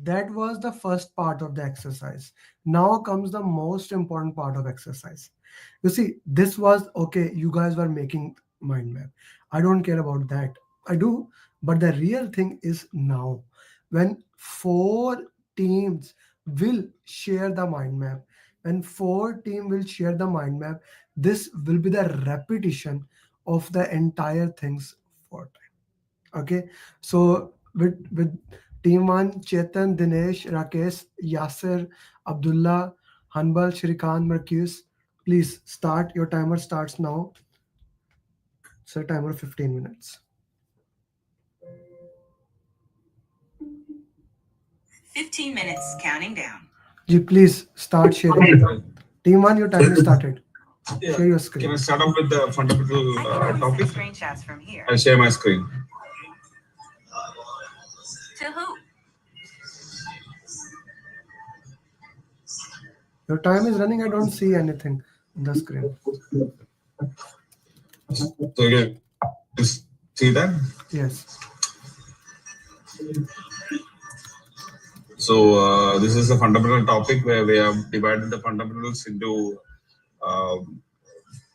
that was the first part of the exercise. Now comes the most important part of exercise. You see, this was okay, you guys were making mind map. I don't care about that. I do, but the real thing is now when four teams will share the mind map. When four team will share the mind map, this will be the repetition of the entire things for time. Okay, so with team one, Chetan, Dinesh, Rakesh, Yasser, Abdullah, Hanbal, Shrikant, Marcus, please start. Your timer starts now. Set timer 15 minutes. 15 minutes counting down. Ji, please start sharing. Team one, your time is started. Yeah. Share your Can screen. I start off with the fundamental I can only topic? see screenshots from here. I'll share my screen. To who? Your time is running. I don't see anything on the screen. So you can see that? Yes. So this is a fundamental topic where we have divided the fundamentals into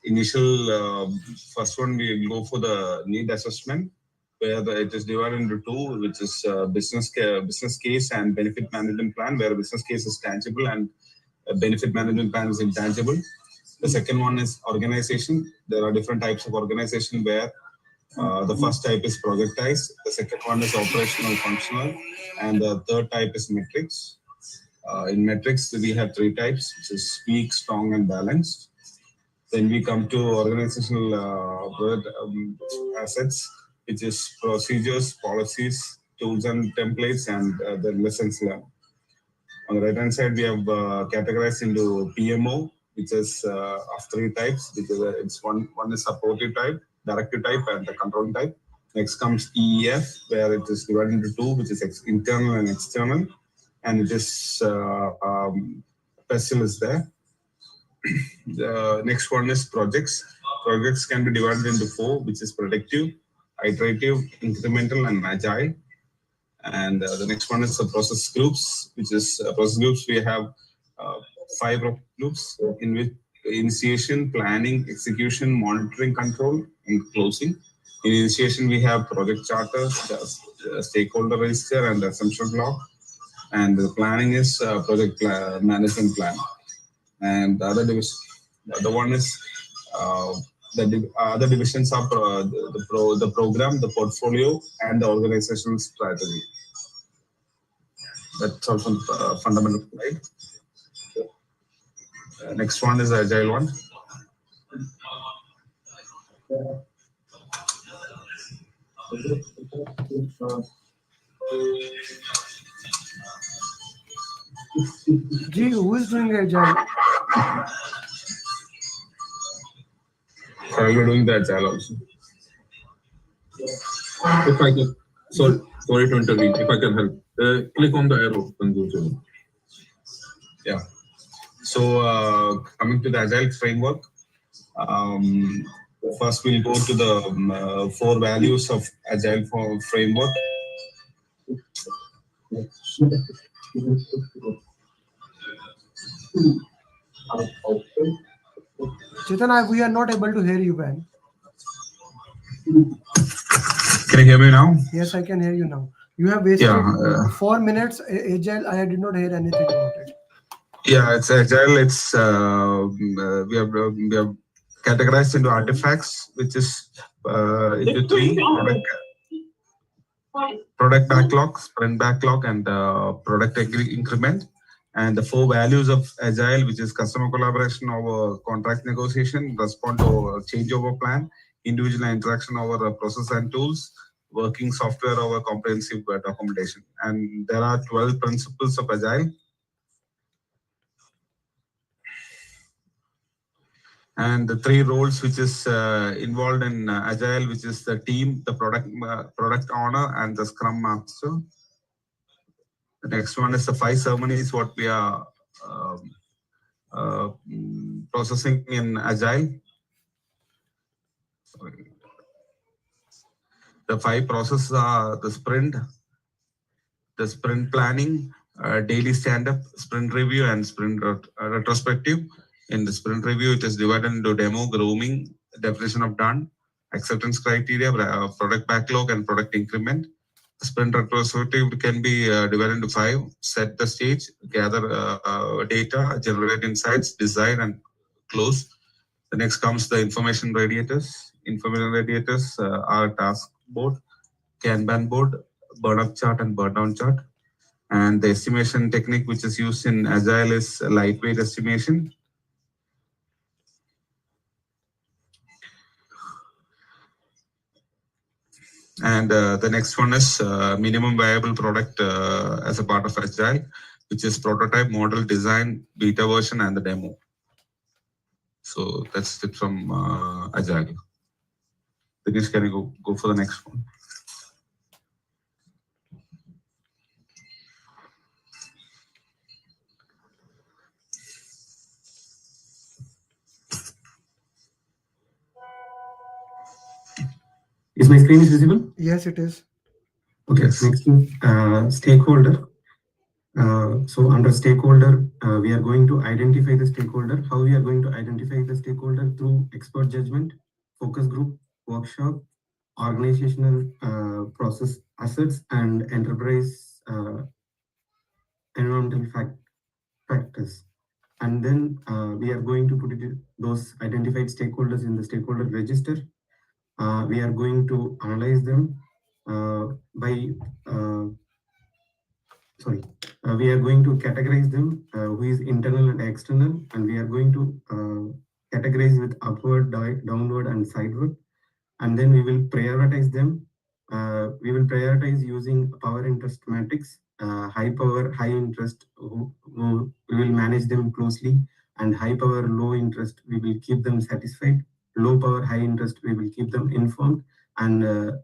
initial. First one we go for the need assessment, where it is divided into two, which is business case and benefit management plan, where business case is tangible and benefit management plan is intangible. The second one is organization. There are different types of organization where the first type is projectized, the second one is operational functional, and the third type is metrics. In metrics, we have three types, which is weak, strong, and balanced. Then we come to organizational assets, which is procedures, policies, tools and templates, and the lessons learned. On the right hand side, we have categorized into PMO, which is of three types. It's one is supportive type, directive type, and the controlling type. Next comes EEF, where it is divided into two, which is internal and external, and it is PESTEL is there. The next one is projects. Projects can be divided into four, which is predictive, iterative, incremental, and agile. And the next one is the process groups, which is process groups. We have 5 groups in which initiation, planning, execution, monitoring, control, and closing. In initiation, we have project charters, stakeholder register, and assumption log. And the planning is project management plan. And the other division, the one is the other divisions are the program, the portfolio, and the organizational strategy. That's also fundamental, right? Next one is agile one. Gee, who is doing agile? Are you doing the agile also? If I can, sorry to intervene. If I can help, click on the arrow and go to. Yeah. So coming to the agile framework, first we'll go to the 4 values of agile framework. Chetan, we are not able to hear you, man. Can you hear me now? Yes, I can hear you now. You have wasted 4 minutes. Agile, I did not hear anything about it. Yeah, it's agile. It's we have categorized into artifacts, which is into 3 product backlog, sprint backlog, and product increment. And the 4 values of agile, which is customer collaboration over contract negotiation, respond to changeover plan, individual interaction over process and tools, working software over comprehensive documentation. And there are 12 principles of agile. And the 3 roles which is involved in agile, which is the team, the product owner, and the scrum master. The next one is the 5 ceremonies what we are processing in agile. Sorry. The 5 processes are the sprint planning, daily stand-up, sprint review, and sprint retrospective. In the sprint review, it is divided into demo, grooming, definition of done, acceptance criteria, product backlog, and product increment. Sprint retrospective can be divided into 5: set the stage, gather data, generate insights, design, and close. The next comes the information radiators. Information radiators are task board, Kanban board, burn up chart, and burn down chart. And the estimation technique which is used in Agile is lightweight estimation. And the next one is minimum viable product as a part of Agile, which is prototype, model, design, beta version, and the demo. So that's it from Agile. Dinesh, can you go for the next one? Is my screen is visible? Yes, it is. Okay, Yes. next stakeholder. So under stakeholder, we are going to identify the stakeholder. How we are going to identify the stakeholder? Through expert judgment, focus group, workshop, organizational process assets, and enterprise environmental factors. And then we are going to put those identified stakeholders in the stakeholder register. We are going to analyze them by we are going to categorize them who is internal and external, and we are going to categorize with upward, downward, and sideward, and then we will prioritize them. We will prioritize using power interest matrix. High power, high interest, we will manage them closely, and high power, low interest, we will keep them satisfied. Low power, high interest, we will keep them informed, and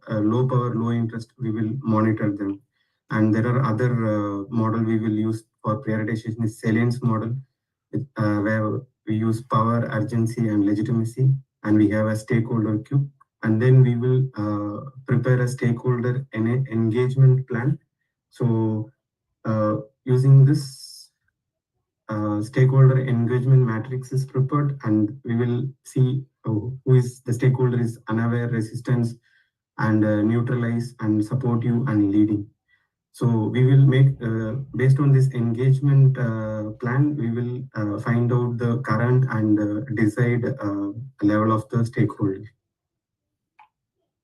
low power, low interest, we will monitor them. And there are other model we will use for prioritization is salience model, where we use power, urgency, and legitimacy, and we have a stakeholder queue. And then we will prepare a stakeholder engagement plan. So using this stakeholder engagement matrix is prepared, and we will see who is the stakeholder is unaware, resistance, and neutralize, and supportive, and leading. So we will make, based on this engagement plan, we will find out the current and decide level of the stakeholder.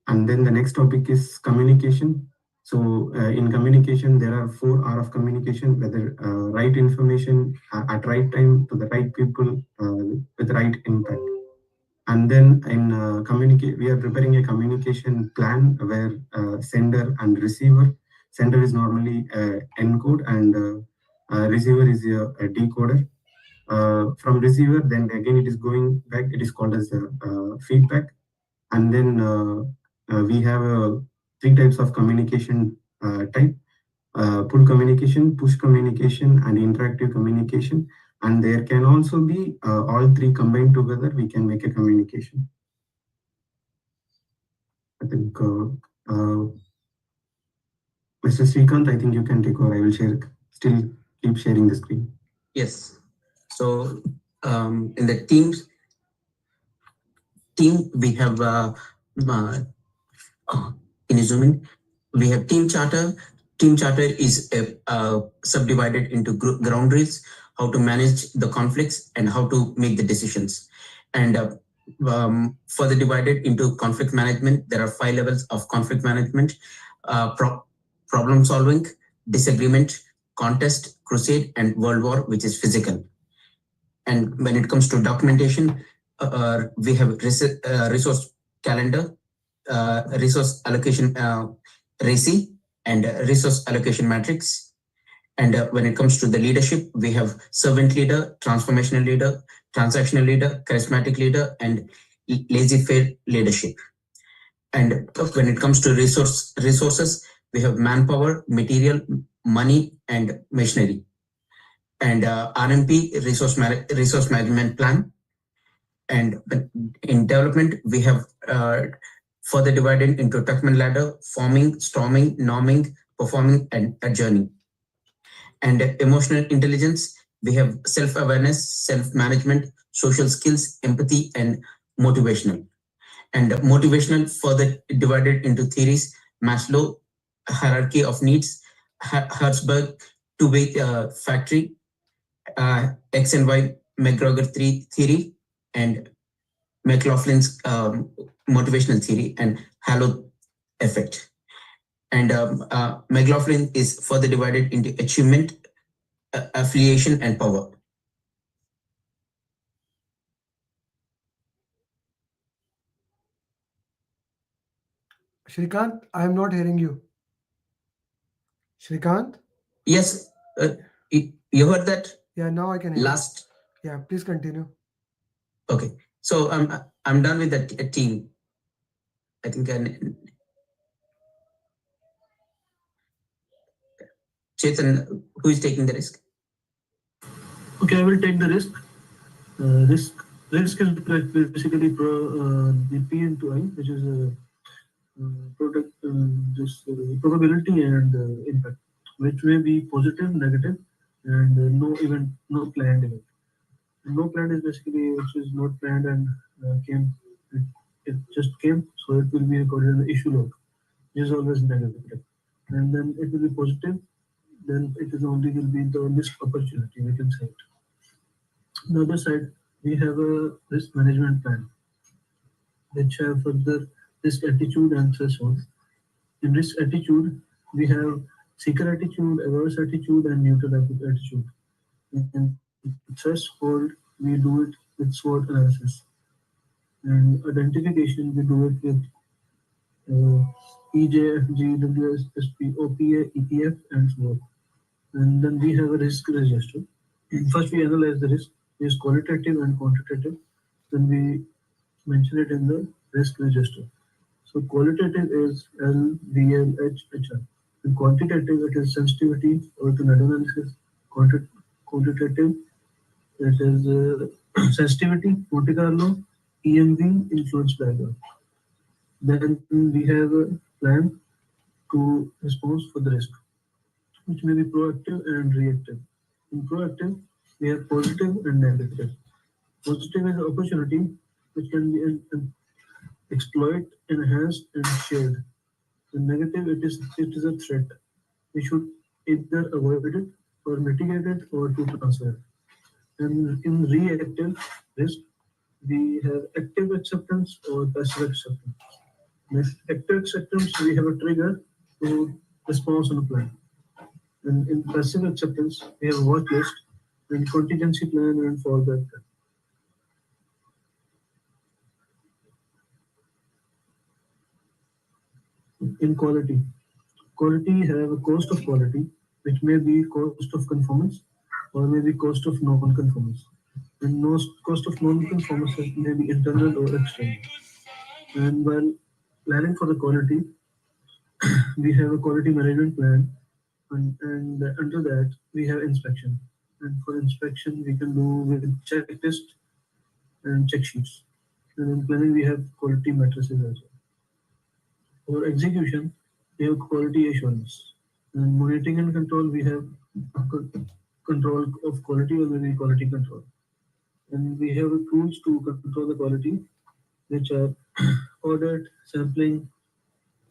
And then the next topic is communication. So in communication, there are 4 R of communication, whether right information at right time to the right people with right impact. And then in communicate, we are preparing a communication plan where sender and receiver. Sender is normally encode, and receiver is a decoder. From receiver, then again it is going back. It is called as feedback. And then we have 3 types of communication type: pull communication, push communication, and interactive communication. And there can also be all 3 combined together. We can make a communication. I think Mr. Srikanth, I think you can take over. I will still keep sharing the screen. Yes. So in the team, we have can you zoom in? We have team charter. Team charter is subdivided into ground rules, how to manage the conflicts and how to make the decisions. And further divided into conflict management, there are 5 levels of conflict management: problem solving, disagreement, contest, crusade, and world war, which is physical. And when it comes to documentation, we have resource calendar, resource allocation RACI, and resource allocation matrix. And when it comes to the leadership, we have servant leader, transformational leader, transactional leader, charismatic leader, and laissez-faire leadership. And when it comes to resources, we have manpower, material, money, and machinery. And RMP, resource management plan. And in development, we have further divided into Tuckman ladder, forming, storming, norming, performing, and adjourning. And emotional intelligence, we have self-awareness, self-management, social skills, empathy, and motivational. And motivational further divided into theories: Maslow hierarchy of needs, Herzberg two-way factory, X and Y McGregor theory, and McLaughlin's motivational theory, and halo effect. And McLaughlin is further divided into achievement, affiliation, and power. Shrikant, I am not hearing you. Shrikant? Yes, you heard that Yeah, now I can hear last. you. Yeah, please continue. Okay, so I'm done with that team. I think Chetan, who is taking the risk? Okay, I will take the risk. Risk is basically the P into I, which is product probability and impact, which may be positive, negative, and no event, no planned event. No planned is basically which is not planned and came. It, it just came, so it will be recorded in the issue log. It is always negative, and then it will be positive. Then it is only will be the missed opportunity. We can say it. On the other side, we have a risk management plan, which have further risk attitude and threshold. In risk attitude, we have seeker attitude, averse attitude, and neutral attitude. In threshold, we do it with SWOT analysis. And identification, we do it with uh, EJFG, WSP, OPA, ETF, and so on. And then we have a risk register. First, we analyze the risk, is qualitative and quantitative. Then we mention it in the risk register. So qualitative is L, V, L, H, HR. And quantitative, it is sensitivity or to net analysis. Quantitative, it is sensitivity, Monte Carlo, EMV, influence diagram. Then we have a plan to response for the risk, which may be proactive and reactive. In proactive, we have positive and negative. Positive is opportunity, which can be exploit, enhanced, and shared. The negative, it is a threat. We should either avoid it or mitigate it or to transfer it. And in reactive risk, we have active acceptance or passive acceptance. With active acceptance, we have a trigger to response on a plan. And in passive acceptance, we have a watch list and contingency plan and fallback plan. In quality, quality have a cost of quality, which may be cost of conformance or maybe cost of non-conformance. And most cost of non-conformance may be internal or external. And while planning for the quality, we have a quality management plan, and under that we have inspection. And for inspection, we can do with checklist and check sheets. And in planning, we have quality matrices as well. For execution, we have quality assurance. And monitoring and control, we have control of quality or maybe quality control. And we have tools to control the quality, which are audit, sampling,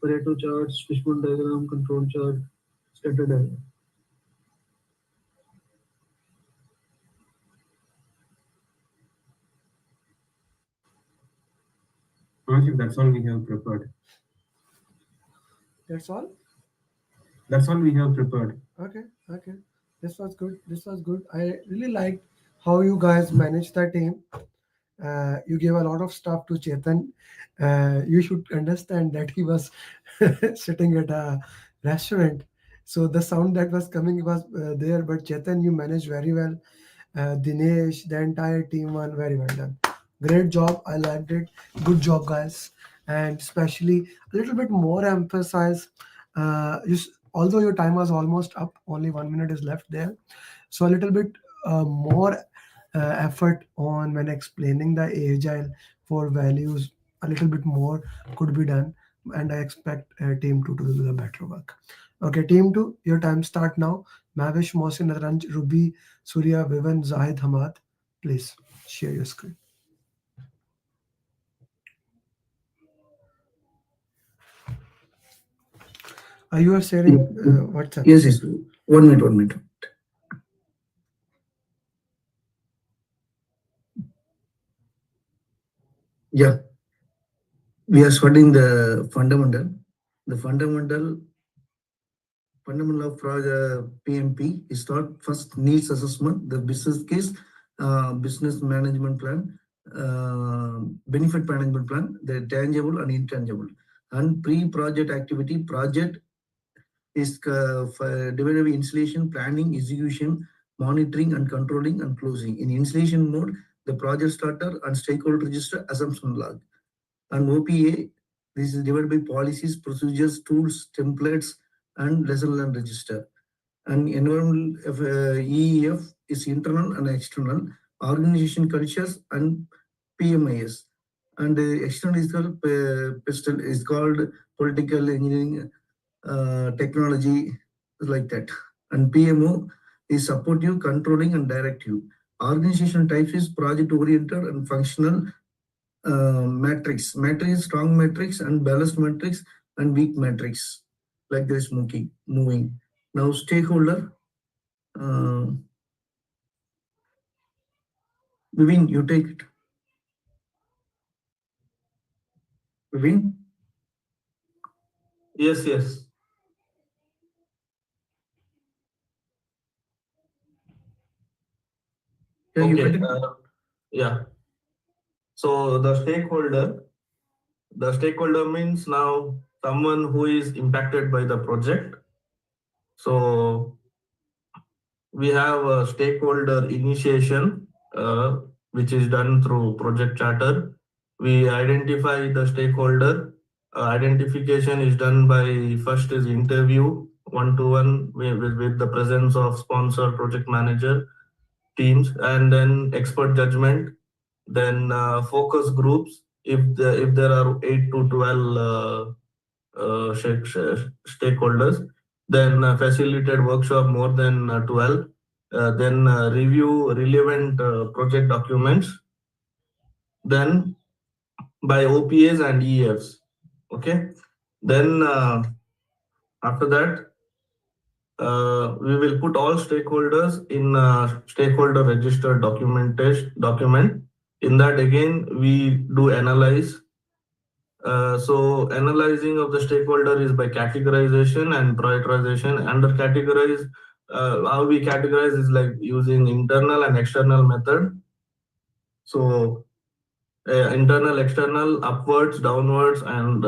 Pareto charts, fishbone diagram, control chart, scatter diagram. Anshul, that's all we have prepared. That's all? That's all we have prepared. Okay, okay. This was good. This was good. I really liked how you guys managed the team. You gave a lot of stuff to Chetan. You should understand that he was sitting at a restaurant. So the sound that was coming was there, but Chetan, you managed very well. Dinesh, the entire team won very well done. Great job. I liked it. Good job, guys. And especially a little bit more emphasis. Although your time was almost up, only 1 minute is left there. So a little bit more effort on when explaining the agile for values. A little bit more could be done. and I expect team 2 to do the better work. Okay, team 2, your time start now. Mavish, Mohsin, Naranj, Ruby, Surya, Vivan, Zahid, Hamad, please share your screen. You are sharing WhatsApp. Yes, yes. 1 minute, 1 minute. Yeah, we are studying the fundamental. The fundamental of PMP is start first needs assessment, the business case, business management plan, benefit management plan, the tangible and intangible, and pre-project activity. Project is divided by installation, planning, execution, monitoring and controlling, and closing. In installation mode, the project starter and stakeholder register assumption log. And OPA, this is divided by policies, procedures, tools, templates, and lesson learned register. And environmental EEF is internal and external, organization cultures and PMIS. And external is called political engineering, technology, like that. And PMO is supportive, controlling, and directive. Organization types is project oriented and functional. Matrix, strong matrix and balanced matrix and weak matrix, like this moving. Now stakeholder, Vivin, you take it. Vivin? Yes, yes. Yeah, you Okay. continue. Yeah. So the stakeholder means now someone who is impacted by the project. So we have a stakeholder initiation, which is done through project charter. We identify the stakeholder. Identification is done by first is interview one-to-one with the presence of sponsor, project manager, teams, and then expert judgment, then focus groups. If there are 8 to 12 stakeholders, then facilitate workshop more than 12, then review relevant project documents, then by OPAs and EFs. Okay, then after that we will put all stakeholders in stakeholder register document. In that again we do analyze. So analyzing of the stakeholder is by categorization and prioritization. Under categorize, how we categorize is like using internal and external method. So internal, external, upwards, downwards, and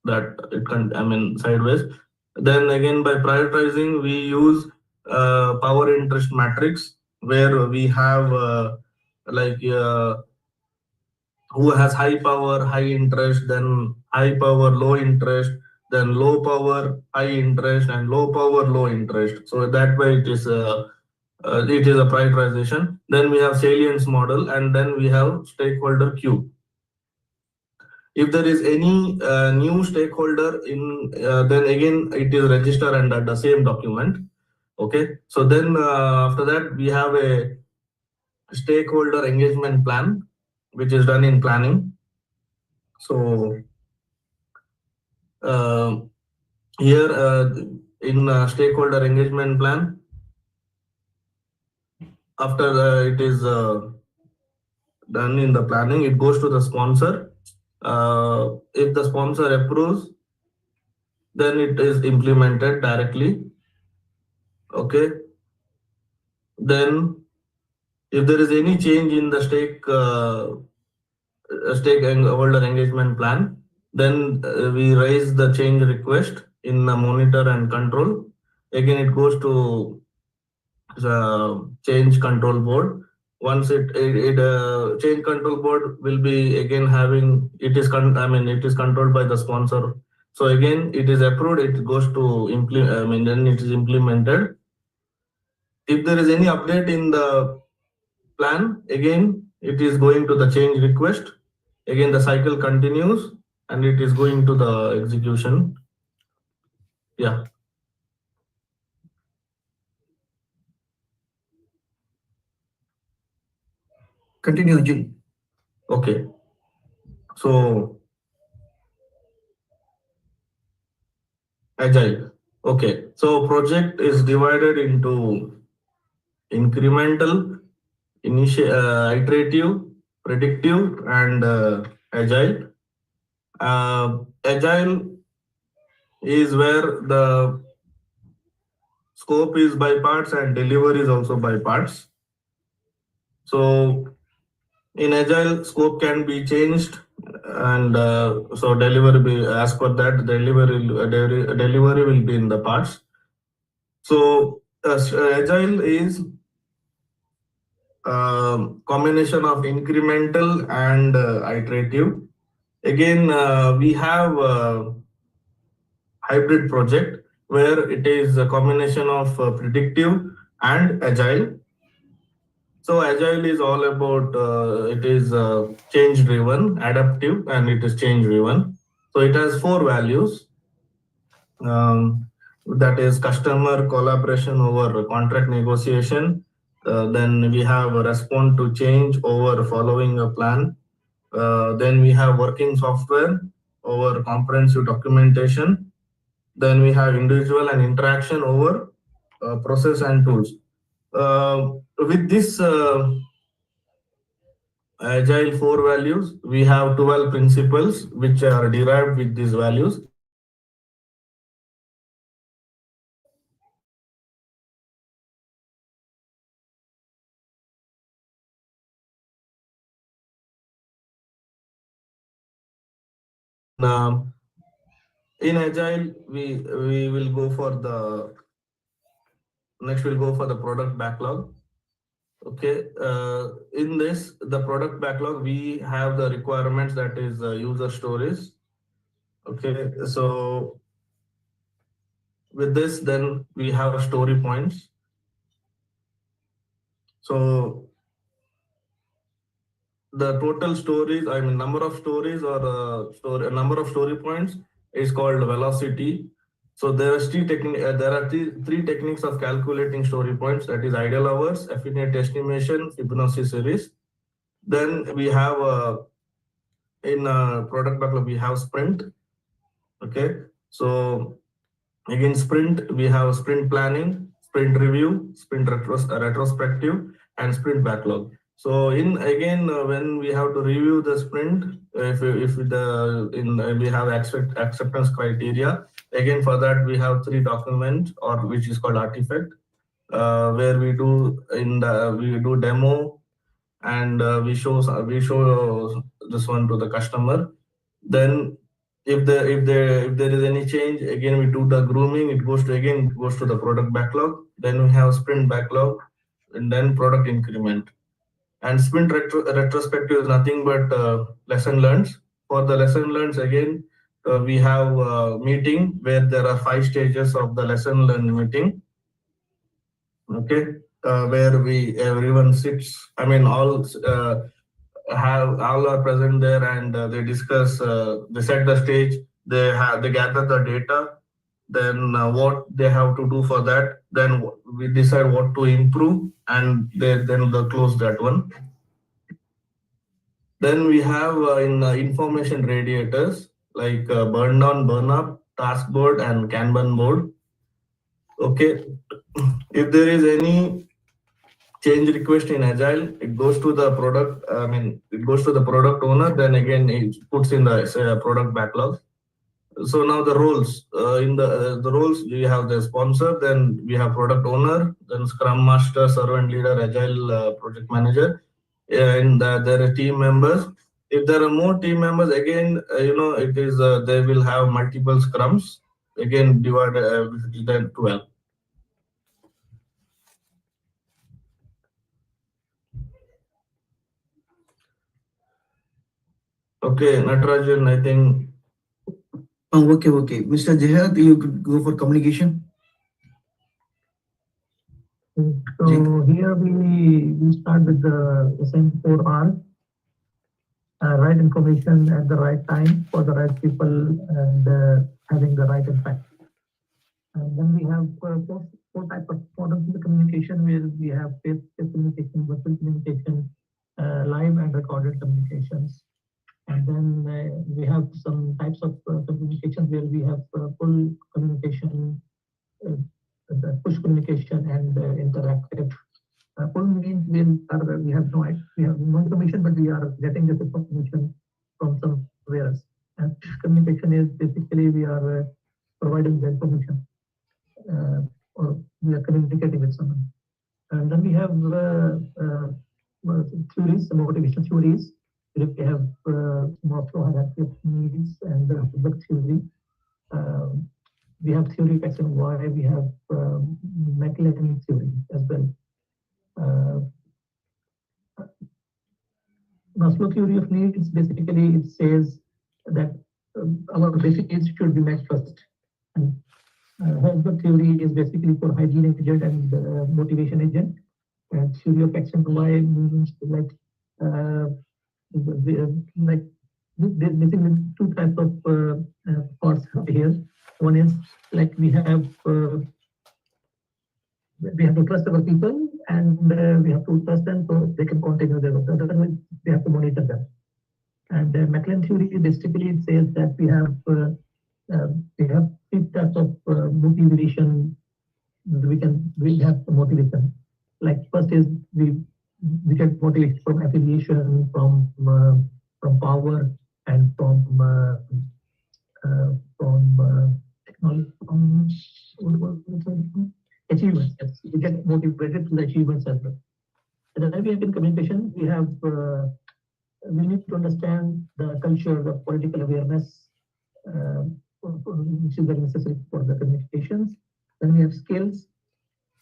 that it can, I mean, sideways. Then again, by prioritizing, we use power interest matrix, where we have like who has high power, high interest, then high power, low interest, then low power, high interest, and low power, low interest. So that way it is a prioritization. Then we have salience model, and then we have stakeholder queue. If there is any new stakeholder in, then again it is registered under the same document. Okay, so then after that we have a stakeholder engagement plan, which is done in planning. So here in stakeholder engagement plan, after it is done in the planning, it goes to the sponsor. If the sponsor approves, then it is implemented directly. Okay. Then if there is any change in the stakeholder engagement plan, then we raise the change request in the monitor and control. Again, it goes to the change control board. Once it change control board will be again having, it is it is controlled by the sponsor. So again, it is approved, it goes to implement, then it is implemented. If there is any update in the plan, again it is going to the change request. Again the cycle continues, and it is going to the execution. Yeah. Continue, Jill. Okay. So agile. Okay. So project is divided into incremental, iterative, predictive, and agile. Agile is where the scope is by parts and delivery is also by parts. So in agile, scope can be changed, and so delivery as per that delivery will be in the parts. So agile is combination of incremental and iterative. Again, we have hybrid project where it is a combination of predictive and agile. So agile is all about it is change driven, adaptive, and it is change driven. So it has 4 values. That is customer collaboration over contract negotiation. Then we have a respond to change over following a plan. Then we have working software over comprehensive documentation. Then we have individual and interaction over process and tools. With this agile 4 values, we have 12 principles which are derived with these values. Then in agile, we will go for the next. We'll go for the product backlog. Okay, in this, the product backlog, we have the requirements that is user stories. Okay, so with this, then we have story points. So the total stories, I mean, number of stories or number of story points is called velocity. So there are three techniques of calculating story points. That is ideal hours, affinity estimation, Fibonacci series. Then we have in product backlog, we have sprint. Okay, so again, sprint, we have sprint planning, sprint review, sprint retrospective, and sprint backlog. So in again, when we have to review the sprint, if we have acceptance criteria. Again, for that we have 3 documents, or which is called artifact, where we do demo, and we show this one to the customer. Then if there is any change, again we do the grooming. It goes to the product backlog. Then we have sprint backlog, and then product increment. And sprint retrospective is nothing but lesson learned. For the lesson learned, again we have a meeting where there are 5 stages of the lesson learned meeting. Okay, where everyone sits. I mean, all are present there, and they discuss. They set the stage. They gather the data. Then what they have to do for that. Then we decide what to improve, and then they close that one. Then we have in information radiators like burn down, burn up, task board, and Kanban board. Okay, if there is any change request in agile, it goes to the product. I mean, it goes to the product owner. Then again, it puts in the product backlog. So now the roles in the roles, we have the sponsor, then we have product owner, then scrum master, servant leader, agile project manager, and there are team members. If there are more team members, again, it is they will have multiple scrums. Again, divided then 12. Okay, Natarajan, I think. Oh, okay. Mr. Jihad, you could go for communication. So here we start with the same 4 R. right information at the right time for the right people and having the right impact. And then we have four types of models of the communication where we have face-to-face communication, virtual communication, live and recorded communications. And then we have some types of communication where we have full communication, uh, push communication and interactive. Full means we have no information, but we are getting this information from somewhere else. And communication is basically we are providing the information or we are communicating with someone. And then we have theories, motivation theories. We have Maslow hierarchy of needs and the book theory. We have theory of X and Y. We have McLaren theory as well. Maslow theory of needs basically it says that our basic needs should be met first. And Herbert theory is basically for hygiene agent and motivation agent. And theory of X and Y means like basically two types of parts here. One is like we have to trust our people and we have to trust them so they can continue their work. Otherwise, we have to monitor them. And McLean theory basically it says that we have three types of motivation. We have motivation. Like first is we get motivation from affiliation, from power, and from technology, achievements. Yes, we get motivated to the achievements as well. And then we have in communication, we need to understand the culture, the political awareness, which is very necessary for the communications. Then we have skills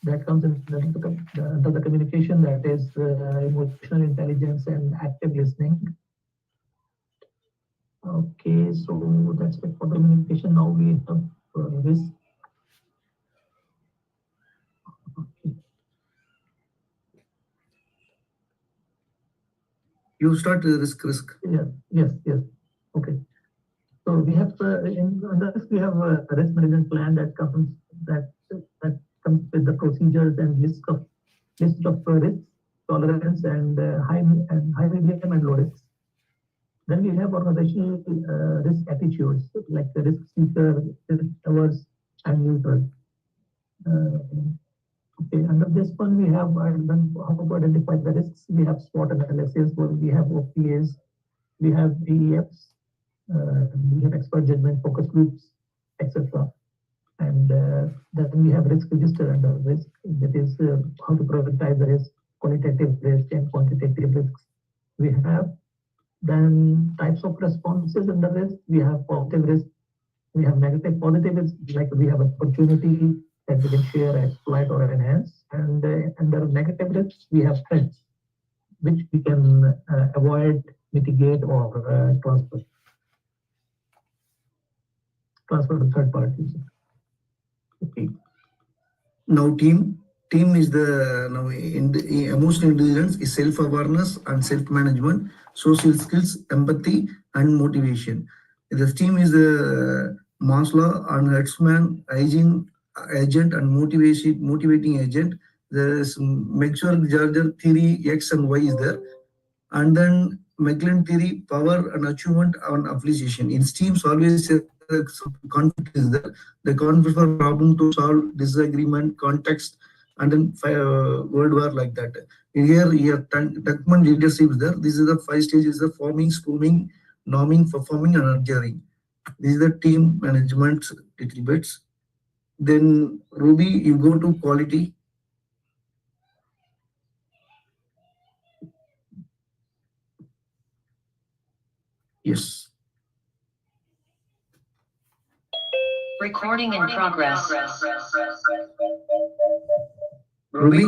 that comes in under the communication, that is emotional intelligence and active listening. Okay, so that's it for the communication. Now we have this. Okay. You start risk. Yeah, yes. Okay. So we have under this we have a risk management plan that comes with the procedures and list of risks, tolerance, and high, medium, and low risks. Then we have organizational risk attitudes like the risk seeker, risk averse, and neutral. Okay, under this one we have done how to identify the risks. We have SWOT analysis, where we have OPAs, we have DEFs, we have expert judgment focus groups, etc. And then we have risk register under risk, that is how to prioritize the risk, qualitative risk and quantitative risks. We have then types of responses under risk. We have positive risk, we have negative. Positive is like we have opportunity that we can share, exploit, or enhance. And under negative risks, we have threats which we can avoid, mitigate, or transfer to third parties. Okay. Now team is the emotional intelligence is self-awareness and self-management, social skills, empathy, and motivation. The team is the Maslow and Hertzman agent and motivating agent. There's Maxwell-Jarger theory X and Y is there, and then McLean theory power and achievement and appreciation. In teams always conflict is there. The conflict for problem to solve, disagreement, context, and then world war like that. Here Tuckman leadership is there. This is the 5 stages: the forming, schooling, norming, performing, and nurturing. This is the team management little bits. Then Ruby, you go to quality. Yes. Recording in progress. Ruby.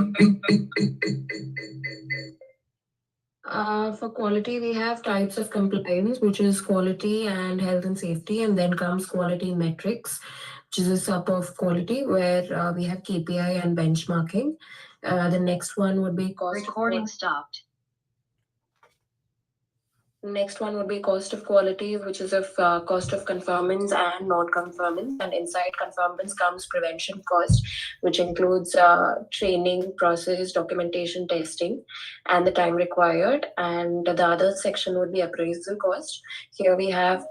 For quality, we have types of compliance, which is quality and health and safety, and then comes quality metrics, which is a sub of quality where we have KPI and benchmarking. The next one would be cost. Recording stopped. Next one would be cost of quality, which is of cost of conformance and non-conformance. And inside conformance comes prevention cost, which includes training, process, documentation, testing, and the time required. And the other section would be appraisal cost. Here we have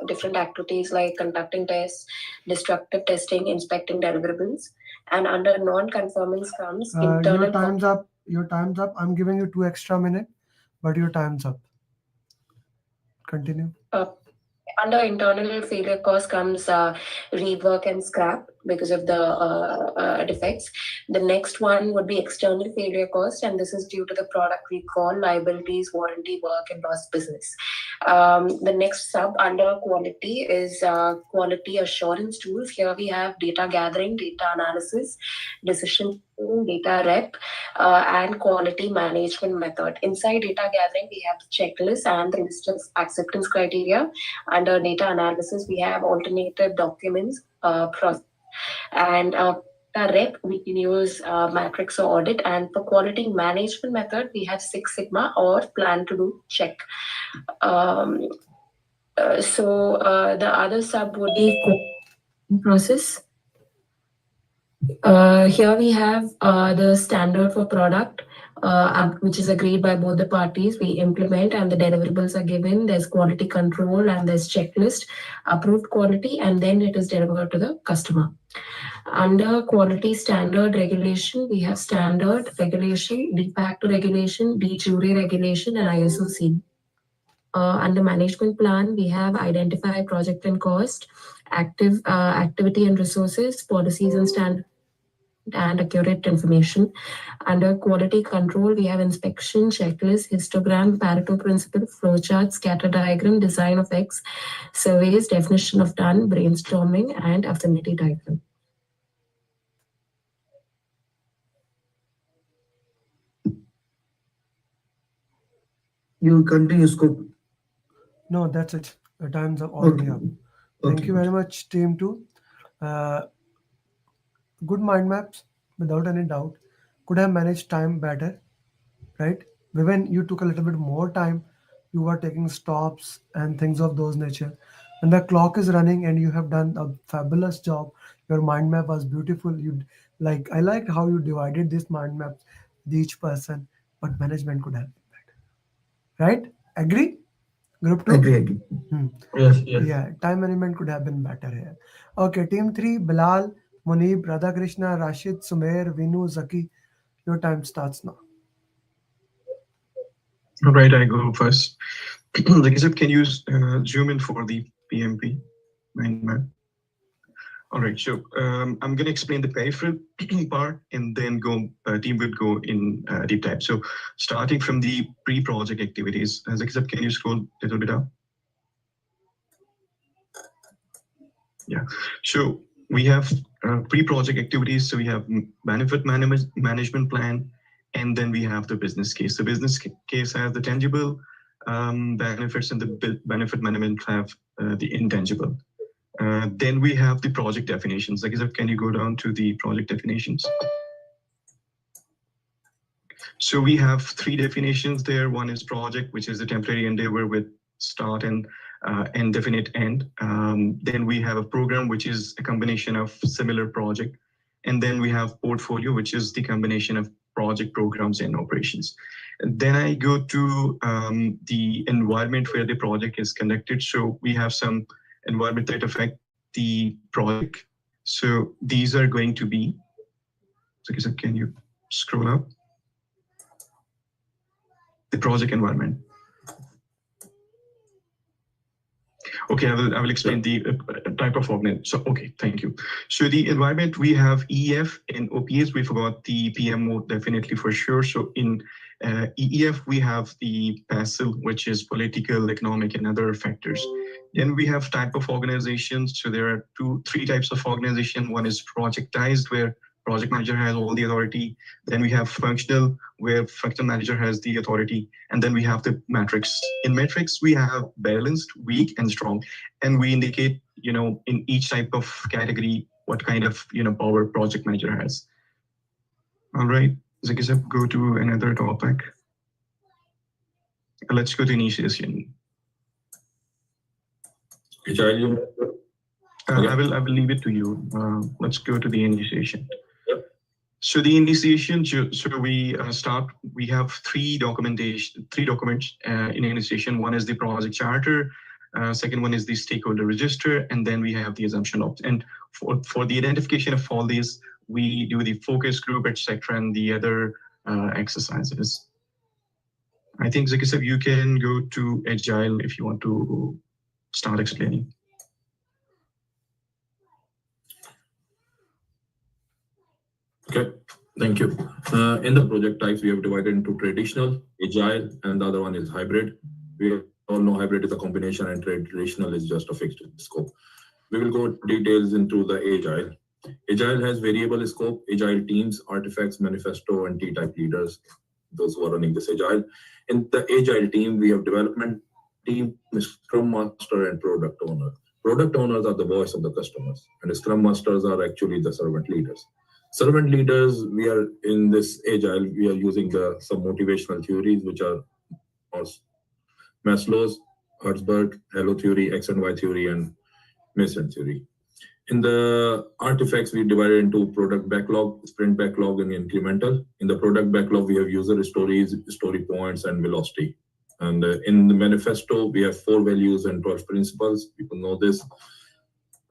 different activities like conducting tests, destructive testing, inspecting deliverables. And under non-conformance comes internal. Your time's up. Your time's up. I'm giving you 2 extra minutes, but your time's up. Continue. Under internal failure cost comes rework and scrap because of the defects. The next one would be external failure cost, and this is due to the product recall, liabilities, warranty work, and lost business. The next sub under quality is quality assurance tools. Here we have data gathering, data analysis, decision data rep, and quality management method. Inside data gathering, we have checklists and the list of acceptance criteria. Under data analysis, we have alternative documents, and data rep, we can use matrix or audit. And for quality management method, we have Six Sigma or plan to do check. The other sub would be process. Here we have the standard for product, which is agreed by both the parties. We implement and the deliverables are given. There's quality control and there's checklist, approved quality, and then it is delivered to the customer. Under quality standard regulation, we have standard regulation, de facto regulation, de jure regulation, and ISO-C. Under management plan, we have identify project and cost, activity and resources, policies and standards, and accurate information. Under quality control, we have inspection, checklist, histogram, Pareto principle, flowchart, scatter diagram, design of X, surveys, definition of done, brainstorming, and affinity diagram. You continue scope. No, that's it. The times are already up. Thank you very much, team 2. Good mind maps, without any doubt. Could have managed time better, right? When you took a little bit more time, you were taking stops and things of those nature. When the clock is running and you have done a fabulous job, your mind map was beautiful. You like I liked how you divided this mind maps with each person, but management could have, right? Agree? Group 2? Agree. Yes. Yeah, time management could have been better here. Okay, team 3, Bilal, Munib, Radhakrishna, Rashid, Sumer, Vinu, Zaki. Your time starts now. All right, I go first. Like can you zoom in for the PMP mind map? All right, so I'm going to explain the peripheral part and then team would go in deep dive. So starting from the pre-project activities, can you scroll a little bit up? Yeah, so we have pre-project activities. So we have benefit management plan, and then we have the business case. The business case has the tangible benefits, and the benefit management have the intangible. Then we have the project definitions. Can you go down to the project definitions? So we have 3 definitions there. One is project, which is a temporary endeavor with start and indefinite end. Then we have a program, which is a combination of similar project. And then we have portfolio, which is the combination of project, programs, and operations. And then I go to the environment where the project is conducted. So we have some environment that affect the project. So these are going to be, so can you scroll up? The project environment. Okay, I will explain the type of organization. So, okay, thank you. So the environment, we have EEF and OPS. We forgot the PMO definitely for sure. So in EEF, we have the PASL, which is political, economic, and other factors. Then we have type of organizations. So there are 3 types of organization. One is projectized, where project manager has all the authority. Then we have functional, where functional manager has the authority. And then we have the matrix. In matrix, we have balanced, weak, and strong. And we indicate, in each type of category, what kind of, power project manager has. All right, Zaki sir, go to another topic. let's go to initiation. Agile, I will leave it to you. Let's go to the initiation. Yep. So the initiation, so we start. We have three documents in initiation. One is the project charter. Second one is the stakeholder register, and then we have the assumption of. And for the identification of all these, we do the focus group, etc., and the other exercises. I think Zaki sir, you can go to Agile if you want to start explaining. Okay, thank you. In the project types, we have divided into traditional, agile, and the other one is hybrid. We all know hybrid is a combination and traditional is just a fixed scope. We will go details into the agile. Agile has variable scope, agile teams, artifacts, manifesto, and T-type leaders, those who are running this agile. In the agile team, we have development team, scrum master, and product owner. Product owners are the voice of the customers, and the scrum masters are actually the servant leaders. Servant leaders, we are in this agile, we are using some motivational theories, which are Maslow's, Herzberg, Hello theory, X and Y theory, and Mason theory. In the artifacts, we divided into product backlog, sprint backlog, and incremental. In the product backlog, we have user stories, story points, and velocity. And in the manifesto, we have 4 values and 12 principles. People know this.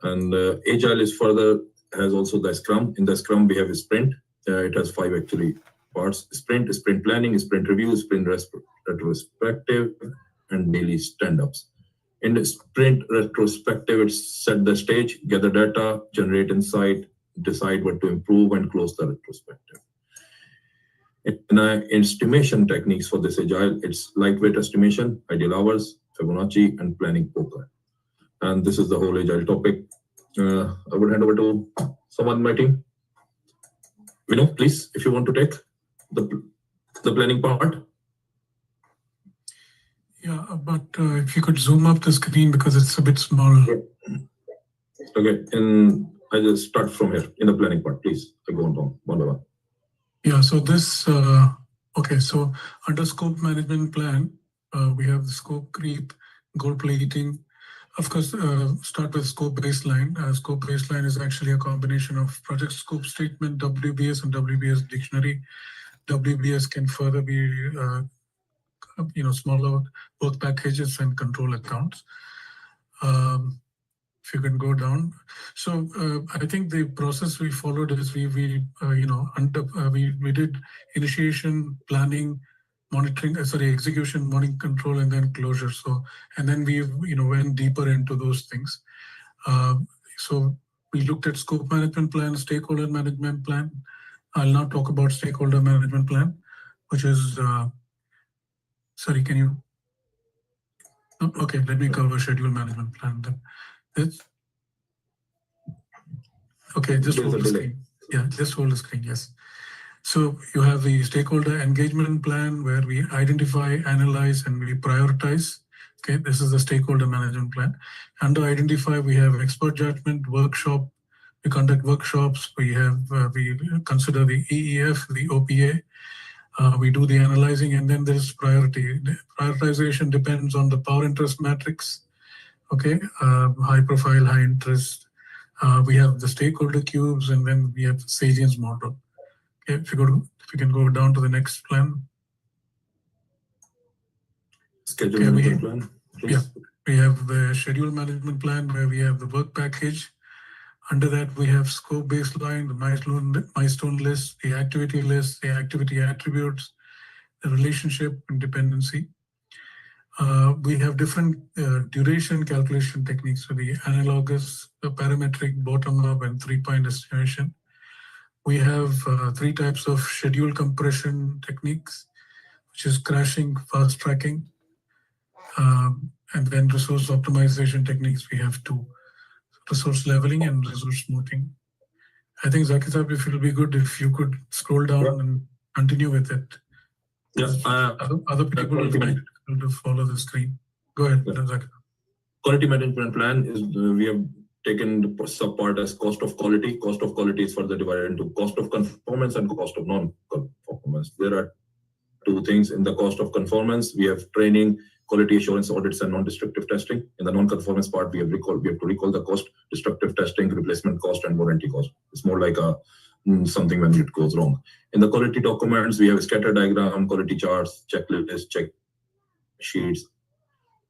And agile is further, has also the scrum. In the scrum, we have a sprint. It has 5 actually parts: sprint planning, sprint review, sprint retrospective, and daily stand-ups. In the sprint retrospective, it's set the stage, gather data, generate insight, decide what to improve, and close the retrospective. In estimation techniques for this agile, it's lightweight estimation, ideal hours, Fibonacci, and planning poker. And this is the whole agile topic. I would hand over to someone in my team. Vino, please, if you want to take the planning part. Yeah, but if you could zoom up the screen because it's a bit small. Okay, and I just start from here in the planning part, please. I go on one by one. Yeah, so this, okay, so under scope management plan, we have the scope creep, goal plating. Of course, start with scope baseline. Scope baseline is actually a combination of project scope statement, WBS, and WBS dictionary. WBS can further be smaller work packages and control accounts. If you can go down. So I think the process we followed is we did initiation, planning, monitoring, execution, monitoring, control, and then closure. So, and then we went deeper into those things. So we looked at scope management plan, stakeholder management plan. I'll now talk about stakeholder management plan, which is sorry, can you? Oh, okay, let me cover schedule management plan then. Okay, just hold the screen. Yeah, just hold the screen, yes. So you have the stakeholder engagement plan where we identify, analyze, and we prioritize. Okay, this is the stakeholder management plan. Under identify, we have expert judgment, workshop. We conduct workshops. We consider the EEF, the OPA. We do the analyzing, and then there's priority. The prioritization depends on the power interest matrix. Okay, high profile, high interest. We have the stakeholder cubes, and then we have the salience model. Okay, if you can go down to the next plan. Schedule management plan. Please. Yeah, we have the schedule management plan where we have the work package. Under that, we have scope baseline, the milestone list, the activity list, the activity attributes, the relationship and dependency. We have different duration calculation techniques for the analogous, the parametric, bottom-up, and 3-point estimation. We have 3 types of schedule compression techniques, which is crashing, fast tracking, and then resource optimization techniques. We have 2. Resource leveling and resource smoothing. I think Zaki Saab, if it will be good if you could scroll down and continue with it. Yes. Other people will find it difficult to follow the screen. Go ahead, Zaki. Quality management plan is we have taken the sub-part as cost of quality. Cost of quality is further divided into cost of conformance and cost of non-conformance. There are two things. In the cost of conformance, we have training, quality assurance audits, and non-destructive testing. In the non-conformance part, we have to recall the cost, destructive testing, replacement cost, and warranty cost. It's more like a something when it goes wrong. In the quality documents, we have a scatter diagram, quality charts, checklist, check sheets,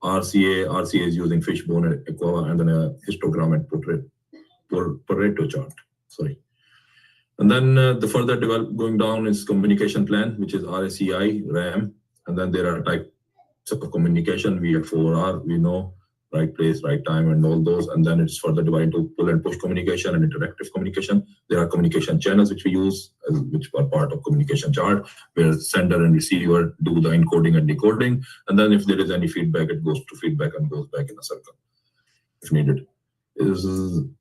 RCA is using fishbone, aqua, and then a histogram and Pareto chart. Sorry. And then the further going down is communication plan, which is RSEI, RAM. And then there are types of communication. We have 4R, we know, right place, right time, and all those. And then it's further divided into pull and push communication and interactive communication. There are communication channels which we use, which are part of communication chart, where sender and receiver do the encoding and decoding. And then if there is any feedback, it goes to feedback and goes back in a circle if needed.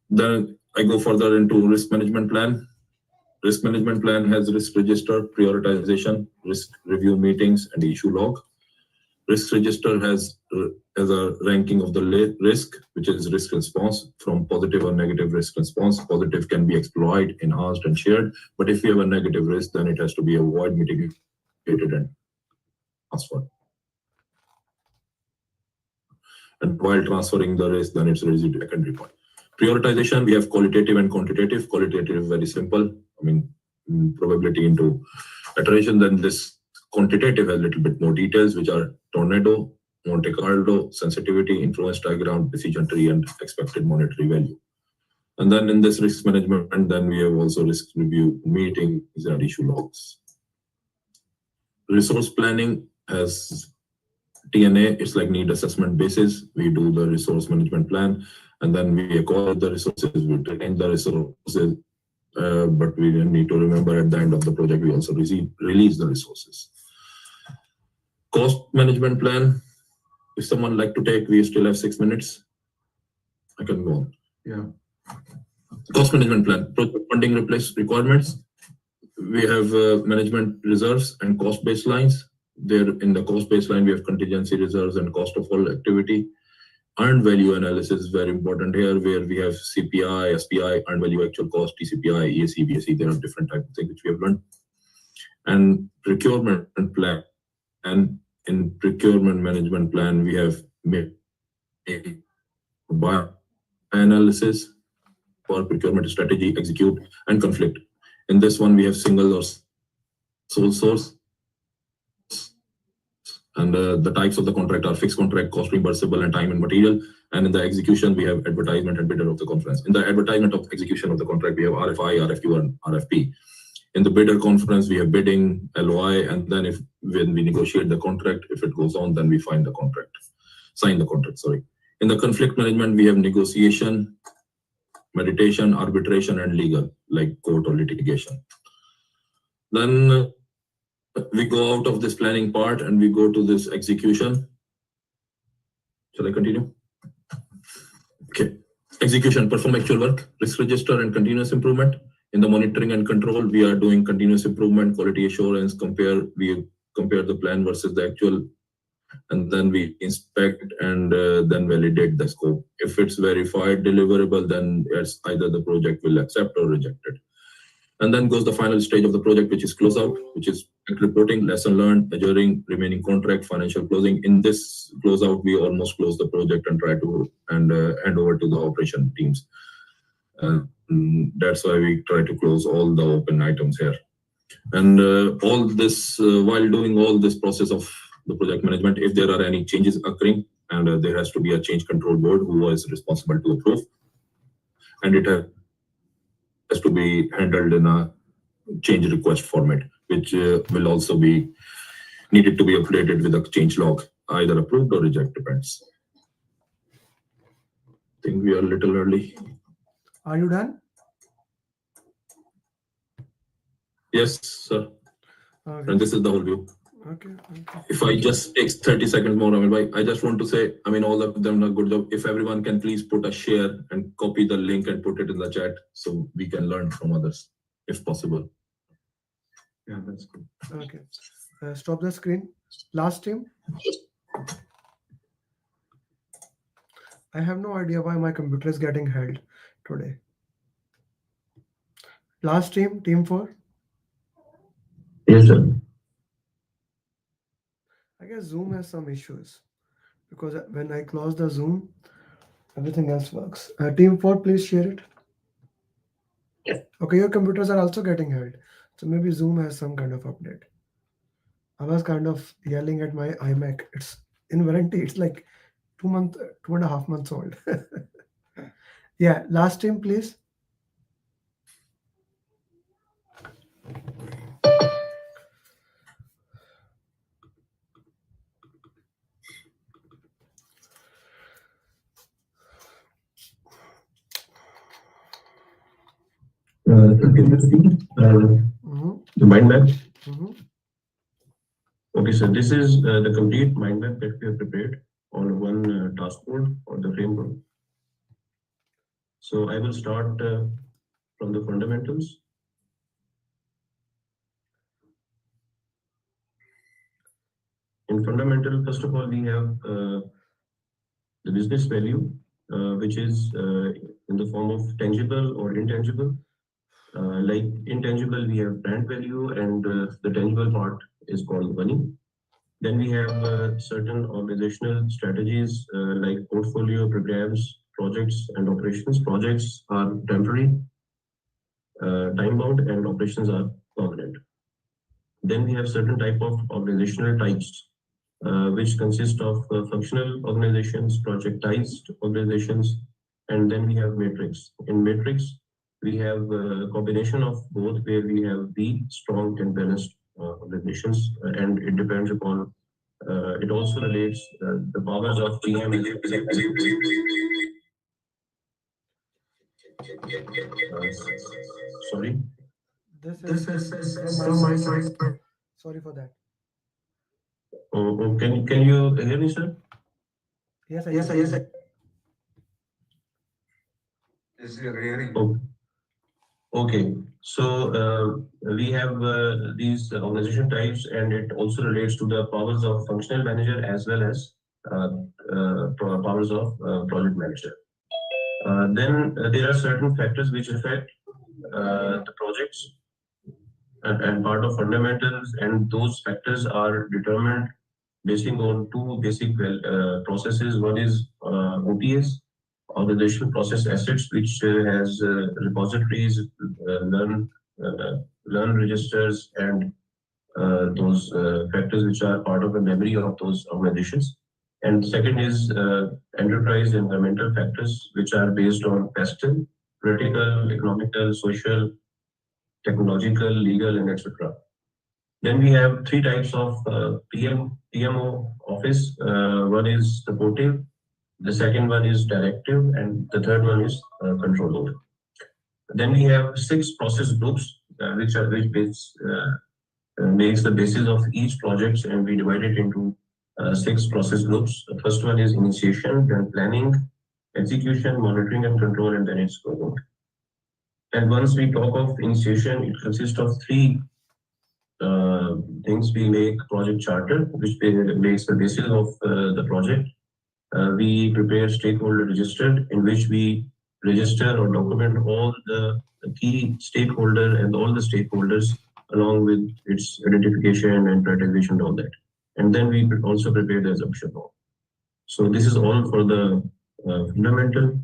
Then I go further into risk management plan. Risk management plan has risk register, prioritization, risk review meetings, and issue log. Risk register has a ranking of the risk, which is risk response from positive or negative risk response. Positive can be exploited, enhanced, and shared. But if you have a negative risk, then it has to be avoided, mitigated, and transferred. And while transferring the risk, then it's raised to secondary point. Prioritization, we have qualitative and quantitative. Qualitative, very simple. I mean, probability into iteration. Then this quantitative has a little bit more details, which are tornado, Monte Carlo, sensitivity, influence diagram, decision tree, and expected monetary value. And then in this risk management, and then we have also risk review meetings and issue logs. Resource planning has TNA, it's like need assessment basis. We do the resource management plan, and then we acquire the resources, we retain the resources, but we need to remember at the end of the project, we also release the resources. Cost management plan, if someone like to take, we still have 6 minutes. I can go on. Yeah. Cost management plan, project funding requirements. We have management reserves and cost baselines. There in the cost baseline, we have contingency reserves and cost of all activity. Earned value analysis is very important here, where we have CPI, SPI, earned value actual cost, TCPI, EAC, BAC. There are different types of things which we have learned. And procurement plan. And in procurement management plan, we have made buy analysis for procurement strategy, execute, and conflict. In this one, we have single or sole source. And the types of the contract are fixed contract, cost reimbursable, and time and material. And in the execution, we have advertisement and bidder of the conference. In the advertisement of execution of the contract, we have RFI, RFQ, and RFP. In the bidder conference, we have bidding, LOI, and then when we negotiate the contract, if it goes on, then we sign the contract. Sorry. In the conflict management, we have negotiation, mediation, arbitration, and legal, like court or litigation. Then we go out of this planning part and we go to this execution. Shall I continue? Okay. Execution, perform actual work, risk register, and continuous improvement. In the monitoring and control, we are doing continuous improvement, quality assurance, we compare the plan versus the actual, and then we inspect and then validate the scope. If it's verified deliverable, then it's either the project will accept or reject it. And then goes the final stage of the project, which is closeout, which is reporting, lesson learned, adjourning, remaining contract, financial closing. In this closeout, we almost close the project and try to hand over to the operation teams. That's why we try to close all the open items here. And all this, while doing all this process of the project management, if there are any changes occurring, and there has to be a change control board who is responsible to approve, and it has to be handled in a change request format, which will also be needed to be updated with a change log, either approved or reject, depends. I think we are a little early. Are you done? Yes, sir. Okay. And this is the whole view. Okay. If I just take 30 seconds more, I just want to say, all of them are good job. If everyone can please put a share and copy the link and put it in the chat so we can learn from others, if possible. Yeah, that's good. Okay. Stop the screen. Last team. I have no idea why my computer is getting held today. Last team, team 4. Yes, sir. guess Zoom has some issues because when I close the Zoom, everything else works. Team 4, please share it. Okay, your computers are also getting held. So maybe Zoom has some kind of update. I was kind of yelling at my iMac. It's in warranty. It's like 2 month, 2.5 months old. Yeah, last team, please. Can you see the mind map? Okay, so this is the complete mind map that we have prepared on one task board or the framework. So I will start from the fundamentals. In fundamental, first of all, we have the business value, which is in the form of tangible or intangible. Like intangible, we have brand value, and the tangible part is called money. Then we have certain organizational strategies like portfolio, programs, projects, and operations. Projects are temporary, time-bound, and operations are permanent. Then we have certain type of organizational types, which consist of functional organizations, projectized organizations, and then we have matrix. In matrix, we have a combination of both, where we have weak, strong, and balanced organizations, and it depends upon. It also relates the powers of GM. Sorry. This is from my side. Sorry for that. Can you hear me, sir? Yes, Yes, yes. Yes, we are hearing. Okay, so we have these organization types, and it also relates to the powers of functional manager as well as powers of project manager. Then there are certain factors which affect the projects and part of fundamentals, and those factors are determined based on two basic processes. One is OPS, organizational process assets, which has repositories, learn registers, and those factors which are part of the memory of those organizations. And second is enterprise environmental factors, which are based on PESTEL, political, economical, social, technological, legal, and etc. Then we have three types of PMO office. One is supportive, the second one is directive, and the third one is controller. Then we have 6 process groups, which makes the basis of each project, and we divide it into 6 process groups. The first one is initiation, then planning, execution, monitoring and control, and then it's go. And once we talk of initiation, it consists of 3 things. We make project charter, which makes the basis of the project. We prepare stakeholder register, in which we register or document all the key stakeholder and all the stakeholders along with its identification and prioritization and all that. And then we also prepare the assumption law. So this is all for the fundamental.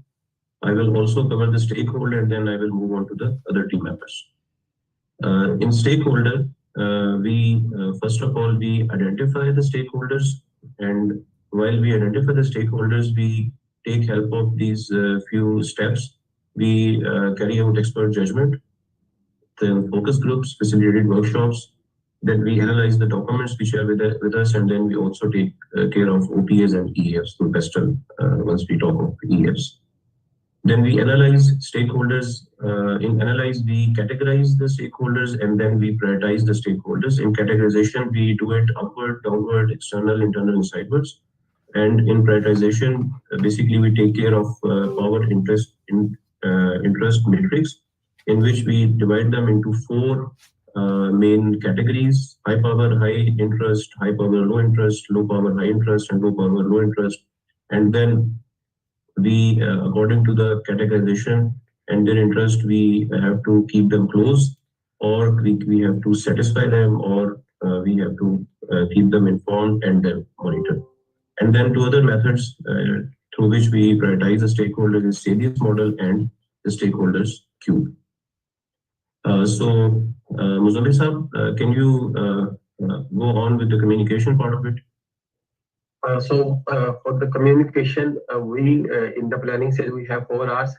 I will also cover the stakeholder, and then I will move on to the other team members. In stakeholder, we first of all, we identify the stakeholders, and while we identify the stakeholders, we take help of these few steps. We carry out expert judgment, the focus groups, facilitated workshops. Then we analyze the documents which are with us, and then we also take care of OPAs and EAFs through PESTEL once we talk of EAFs. Then we analyze stakeholders. In analyze, we categorize the stakeholders, and then we prioritize the stakeholders. In categorization, we do it upward, downward, external, internal, and sidewards. And in prioritization, basically we take care of power interest matrix, in which we divide them into 4 main categories: high power, high interest, high power, low interest, low power, high interest, and low power, low interest. And then we, according to the categorization and their interest, we have to keep them close, or we have to satisfy them, or we have to keep them informed, and then monitor. And then two other methods through which we prioritize the stakeholders is Stadius model and the stakeholders cube. Muzammil Sahab, can you go on with the communication part of it? For the communication, we in the planning stage we have 4 hours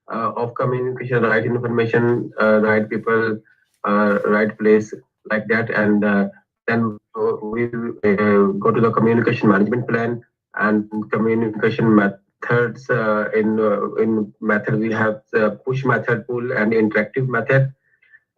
of communication, right information, right people, right place, like that, and then we go to the communication management plan and communication methods. In method we have push method, pull, and interactive method.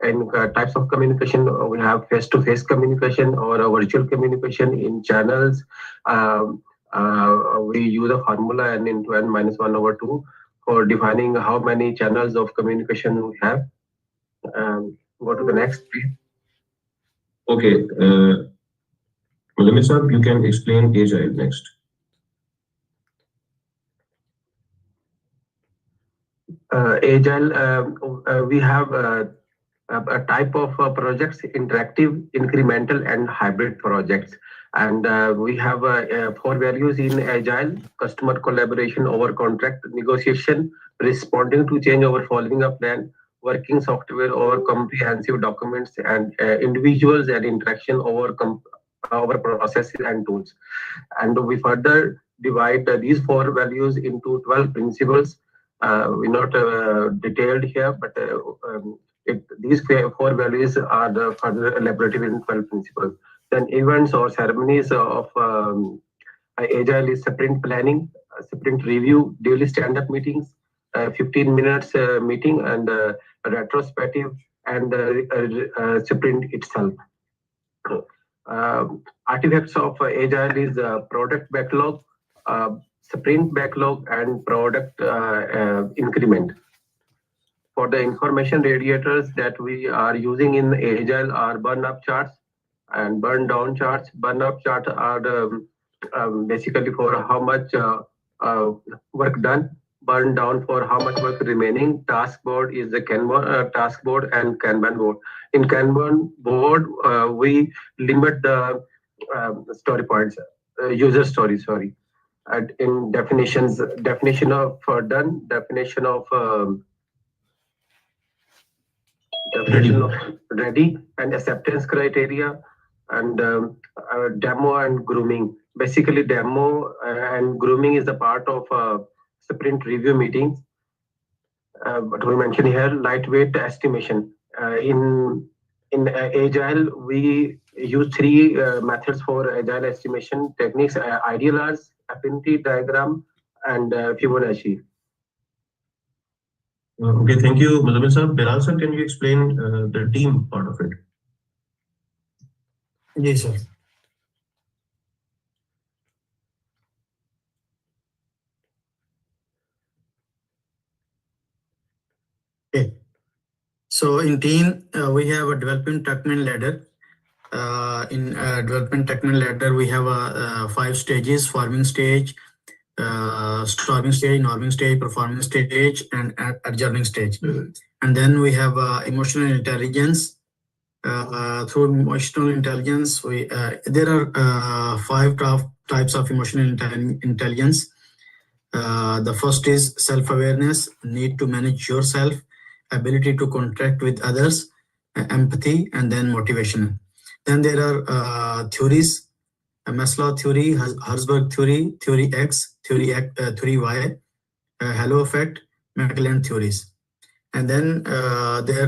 And types of communication, we have face-to-face communication or virtual communication in channels. We use a formula n into n minus 1/2 for defining how many channels of communication we have. Go to the next, please. Okay, Muzammil Sahab, you can explain Agile next. Agile, we have a type of projects: interactive, incremental, and hybrid projects. And we have 4 values in Agile: customer collaboration over contract negotiation, responding to change over following a plan, working software over comprehensive documents, and individuals and interaction over processes and tools. And we further divide these 4 values into 12 principles. We're not detailed here, but these 4 values are further elaborated in 12 principles. Then events or ceremonies of Agile is sprint planning, sprint review, daily stand-up meetings, 15 minutes meeting, and retrospective, and sprint itself. Artifacts of Agile is product backlog, sprint backlog, and product increment. For the information radiators that we are using in Agile are burn up charts and burn down charts. Burn up charts are basically for how much work done. Burn down for how much work remaining. Task board is the Kanban task board and Kanban board. In Kanban board, we limit the story points, user stories. Sorry, in definitions, definition of done, definition of ready, and acceptance criteria, and demo and grooming. Basically, demo and grooming is the part of sprint review meetings. But we mentioned here lightweight estimation. In Agile, we use 3 methods for Agile estimation techniques: ideal hours, affinity diagram, and Fibonacci. Okay, thank you, Muzammil Sahab. Bilal sir, can you explain the team part of it? Yes, sir. Okay. So in team, we have a development technical ladder. In development technical ladder, we have 5 stages: forming stage, storming stage, norming stage, performing stage, and adjourning stage. And then we have emotional intelligence. Through emotional intelligence, there are 5 types of emotional intelligence. The first is self-awareness, need to manage yourself, ability to contract with others, empathy, and then motivation. Then there are theories: Maslow theory, Herzberg theory, theory X, theory Y, halo effect, McLean theories. And then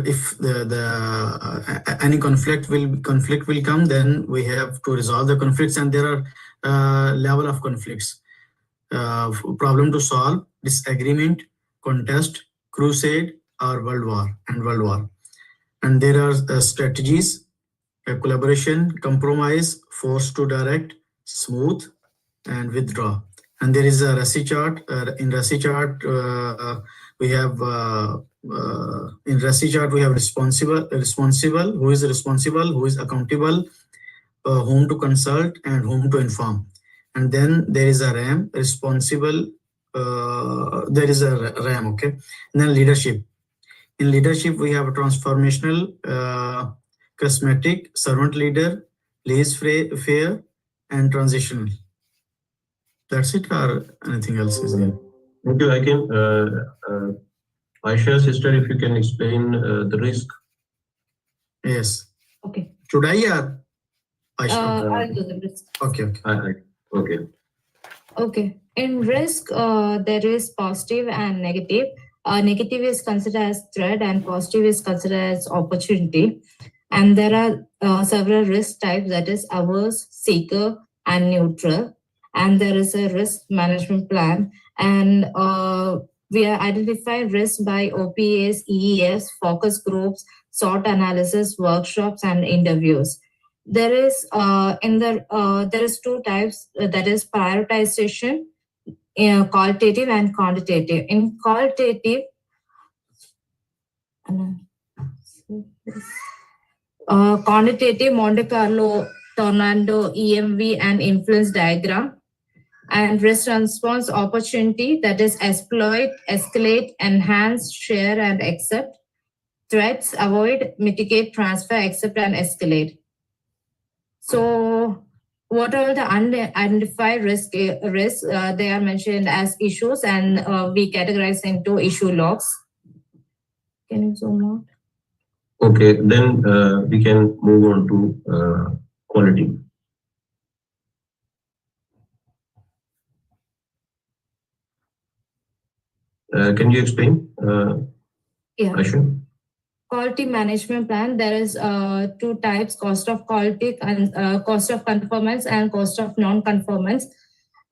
if any conflict will come, then we have to resolve the conflicts, and there are level of conflicts: problem to solve, disagreement, contest, crusade, or world war. And there are strategies: collaboration, compromise, force to direct, smooth, and withdraw. And there is a RACI chart. In RACI chart, we have in RACI chart we have responsible, who is responsible, who is accountable, whom to consult, and whom to inform. And then there is a RAM, responsible. There is a RAM, okay. And then leadership. In leadership, we have a transformational, charismatic, servant leader, lease fair, and transitional. That's it, or anything else is there? Thank you. I can, Aisha, sister, if you can explain the risk. Yes. Okay. Should I or Aisha? I'll do the risk. Okay. Okay. Okay. In risk, there is positive and negative. Negative is considered as threat and positive is considered as opportunity. And there are several risk types, that is averse, seeker, and neutral. And there is a risk management plan. And we identify risk by OPAs, EES, focus groups, SWOT analysis, workshops, and interviews. There is there is two types, that is prioritization, qualitative and quantitative. In qualitative, quantitative Monte Carlo, Tornado, EMV, and influence diagram, and risk response opportunity, that is exploit, escalate, enhance, share, and accept. Threats, avoid, mitigate, transfer, accept, and escalate. So what are the unidentified risks? They are mentioned as issues, and we categorize into issue logs. Can you zoom out? Okay, then we can move on to quality. Can you explain, Yeah. Aisha? Quality management plan, there is two types: cost of quality and cost of conformance and cost of non-conformance.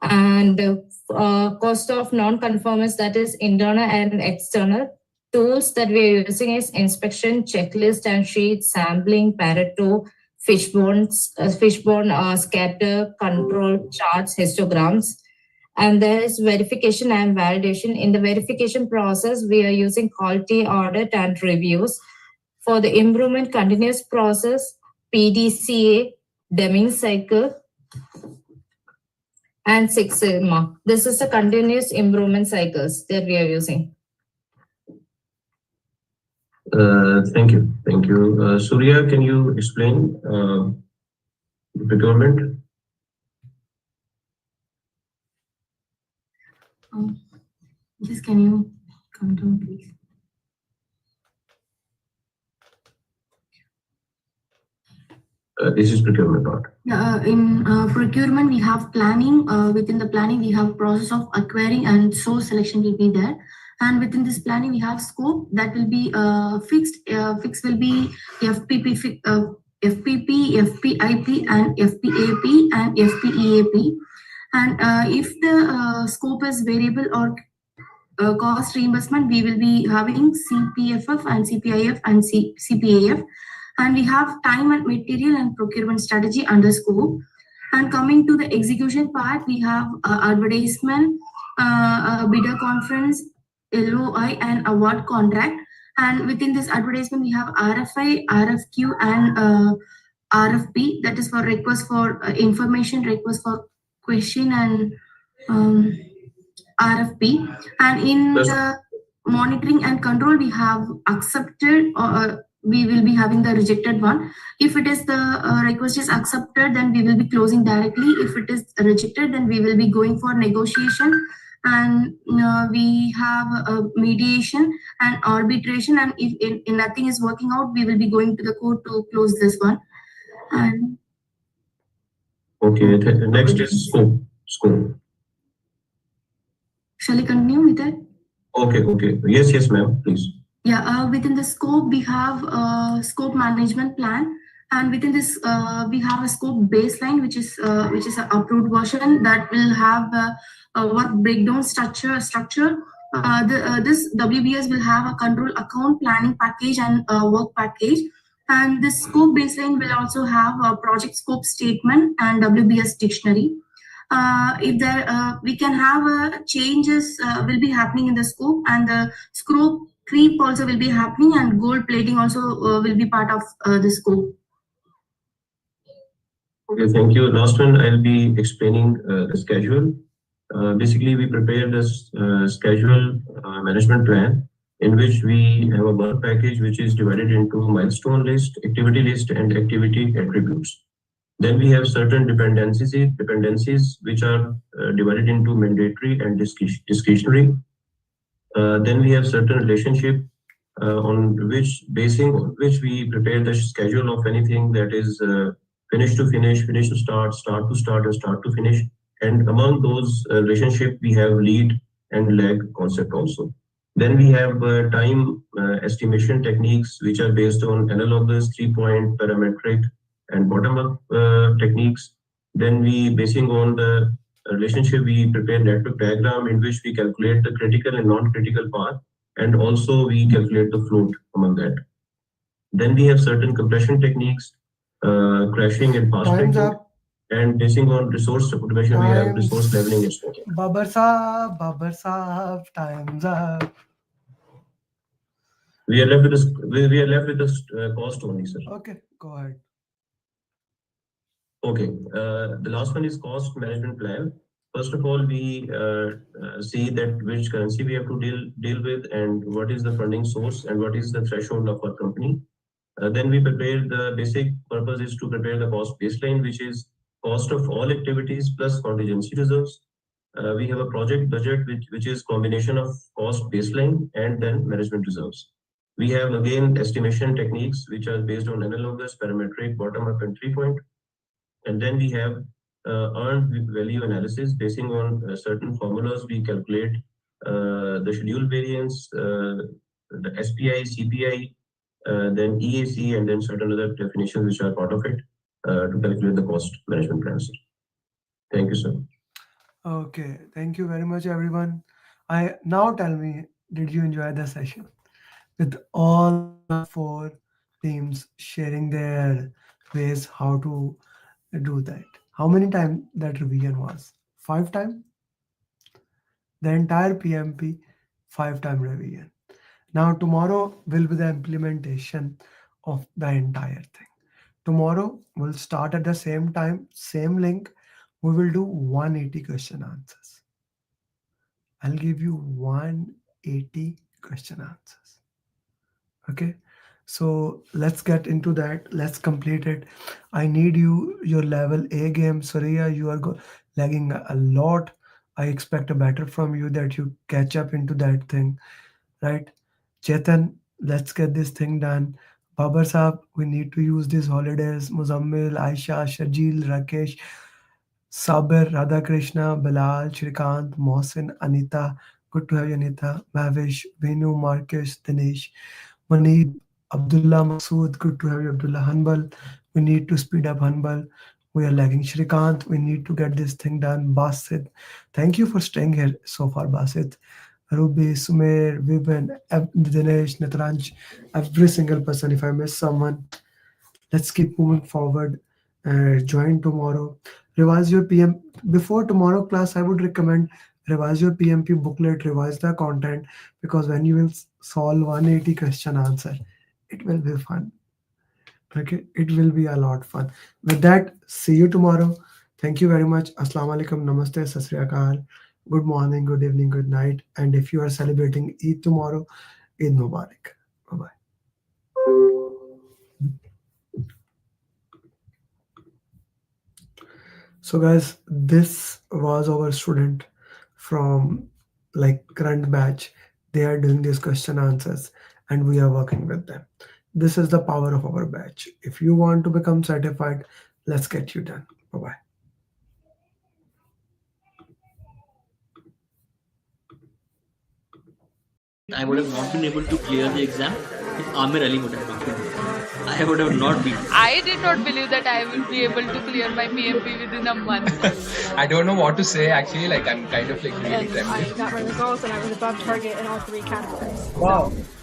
And cost of non-conformance, that is internal and external. Tools that we are using is inspection, checklist and sheet, sampling, Pareto, fishbone, scatter, control, charts, histograms. And there is verification and validation. In the verification process, we are using quality audit and reviews. For the improvement continuous process, PDCA, Deming cycle, and Six Sigma. This is the continuous improvement cycles that we are using. Thank you. Thank you. Surya, can you explain procurement? Just can you come down, please? This is procurement part. In procurement, we have planning. Within the planning, we have process of acquiring and source selection will be there. And within this planning, we have scope that will be fixed. Fixed will be FPP, FPIP, and FPAP and FPEAP. And if the scope is variable or cost reimbursement, we will be having CPFF and CPIF and CPAF. And we have time and material and procurement strategy under scope. And coming to the execution part, we have advertisement, bidder conference, LOI, and award contract. And within this advertisement, we have RFI, RFQ, and RFP, that is for request for information, request for question, and RFP. And in the monitoring and control, we have accepted, we will be having the rejected one. If it is the request is accepted, then we will be closing directly. If it is rejected, then we will be going for negotiation. And we have mediation and arbitration. And if nothing is working out, we will be going to the court to close this one. And okay, next is scope. Shall I continue with that? Okay. Yes, ma'am, please. Yeah, within the scope, we have a scope management plan. And within this, we have a scope baseline, which is an approved version that will have a work breakdown structure. This WBS will have a control account, planning package, and work package. And this scope baseline will also have a project scope statement and WBS dictionary. If there, we can have changes will be happening in the scope, and the scope creep also will be happening, and gold plating also will be part of the scope. Okay, thank you. Last one, I'll be explaining the schedule. Basically, we prepare this schedule management plan, in which we have a work package which is divided into milestone list, activity list, and activity attributes. Then we have certain dependencies which are divided into mandatory and discretionary. Then we have certain relationship on which we prepare the schedule of anything that is finish to finish, finish to start, start to start, and start to finish. And among those relationship, we have lead and lag concept also. Then we have time estimation techniques, which are based on analogous 3-point parametric and bottom-up techniques. Then we, basing on the relationship, we prepare network diagram in which we calculate the critical and non-critical path, and also we calculate the float among that. Then we have certain compression techniques, crashing and fast Time's breaking. up. And basing on resource automation, we have resource leveling and stacking. Babar Saab, time's up. We are left with this cost only, sir. Okay, go ahead. Okay, the last one is cost management plan. First of all, we see that which currency we have to deal with, and what is the funding source, and what is the threshold of our company. Then we prepare the basic purpose is to prepare the cost baseline, which is cost of all activities plus contingency reserves. We have a project budget which is combination of cost baseline and then management reserves. We have again estimation techniques which are based on analogous, parametric, bottom up, and 3-point. And then we have earned value analysis. Basing on certain formulas, we calculate the schedule variance, the SPI, CPI, then EAC, and then certain other definitions which are part of it to calculate the cost management plan. Thank you, sir. Okay, thank you very much, everyone. Now tell me, did you enjoy the session with all the 4 teams sharing their ways how to do that? How many times that revision was? 5 times? The entire PMP 5-time revision. Now tomorrow will be the implementation of the entire thing. Tomorrow we'll start at the same time, same link. We will do 180 question answers. I'll give you 180 question answers. Okay, so let's get into that. Let's complete it. I need your level A game. Surya, you are lagging a lot. I expect a better from you that you catch up into that thing, right? Chetan, let's get this thing done. Babar Saab, we need to use these holidays. Muzammil, Aisha, Shajil, Rakesh, Sabir, Radhakrishna, Bilal, Shrikant, Mohsin, Anita. Good to have you, Anita. Mavish, Venu, Marcus, Dinesh, Maneeb, Abdullah, Masood. Good to have you, Abdullah. Hanbal, we need to speed up Hanbal. We are lagging. Shrikant, we need to get this thing done. Basit, thank you for staying here so far, Basit. Ruby, Sumer, Vibin, Dinesh, Natranj, every single person. If I miss someone, let's keep moving forward. Join tomorrow. Revise your PM. Before tomorrow class, I would recommend revise your PMP booklet, revise the content, because when you will solve 180 question answer, it will be fun. Okay, it will be a lot fun. With that, see you tomorrow. Thank you very much. Assalamu alaikum, namaste, sat sri akal. Good morning, good evening, good night. And if you are celebrating Eid tomorrow, Eid Mubarak. Bye-bye. So guys, this was our student from like current batch. They are doing these question answers and we are working with them. This is the power of our batch. If you want to become certified, let's get you done. Bye-bye. I would have not been able to clear the exam if Amir Ali would have not been there. I would have not been. I did not believe that I would be able to clear my PMP within a month. I don't know what to say actually, like I'm kind of like really I got my results and I was above target in all 3 categories. Wow. So